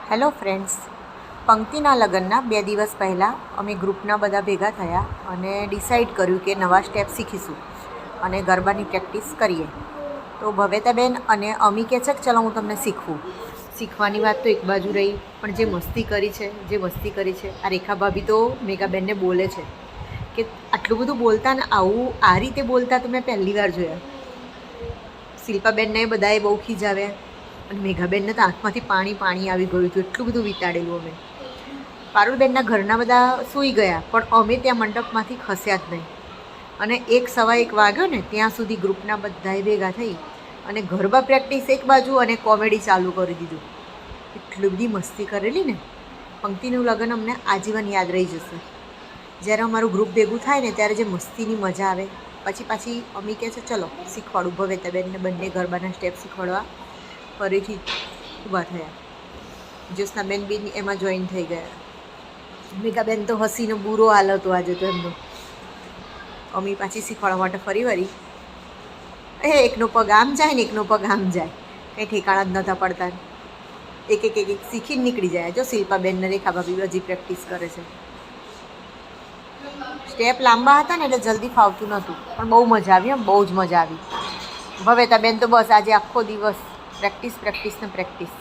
Hello friends, પંક્તિના લગ્નના 2 દિવસ પહેલાં અમે ગ્રુપના બધા ભેગા થયા અને ડિસાઈડ કર્યું કે નવા સ્ટેપ શીખીશું અને ગરબાની પ્રેક્ટિસ કરીએ. તો ભવ્યતાબેન અને અમી કહે છે કે ચલો હું તમને શીખવાની વાત તો એક બાજુ રહી, પણ જે મસ્તી કરી છે આ રેખા ભાભી તો મેઘાબેનને બોલે છે કે આટલું બધું બોલતા ને આવું આ રીતે બોલતા તો મેં પહેલી વાર જોયા. શિલ્પાબેનને બધાએ બહુ ખીજાવ્યા અને મેઘાબેનને તો આંખમાંથી પાણી આવી ગયું હતું, એટલું બધું વિતાડેલું અમે. પારુલબેનના ઘરના બધા સૂઈ ગયા, પણ અમે ત્યાં મંડપમાંથી ખસ્યા જ નહીં. અને 1:15 વાગ્યો ને ત્યાં સુધી ગ્રુપના બધાએ ભેગા થઈ અને ગરબા પ્રેક્ટિસ એક બાજુ અને કોમેડી ચાલુ કરી દીધું. એટલી બધી મસ્તી કરેલી ને, પંક્તિનું લગ્ન અમને આજીવન યાદ રહી જશે. જ્યારે અમારું ગ્રુપ ભેગું થાય ને ત્યારે જે મસ્તીની મજા આવે. પાછી અમી કહે છે ચલો શીખવાડું. ભવ્યતાબેનને બંને ગરબાના સ્ટેપ શીખવાડવા ફરીથી ઊભા થયા. જ્યોત્સનાબેન બી એમાં જોઈન થઈ ગયા. મેઘાબેન તો હસીનો બુરો હાલ હતો આજે તો એમનો. અમી પાછી શીખવાડવા માટે ફરી વળી એકનો પગ આમ જાય ને એકનો પગ આમ જાય, કંઈ ઠેકાણા જ નહોતા પડતા. એક શીખીને નીકળી જાય. જો શિલ્પાબેન ને રેખા ભાભી હજી પ્રેક્ટિસ કરે છે. સ્ટેપ લાંબા હતા ને એટલે જલ્દી ફાવતું નહોતું, પણ બહુ મજા આવી. બહુ જ મજા આવી. ભવ્યતાબેન તો બસ આજે આખો દિવસ પ્રેક્ટિસ ને પ્રેક્ટિસ.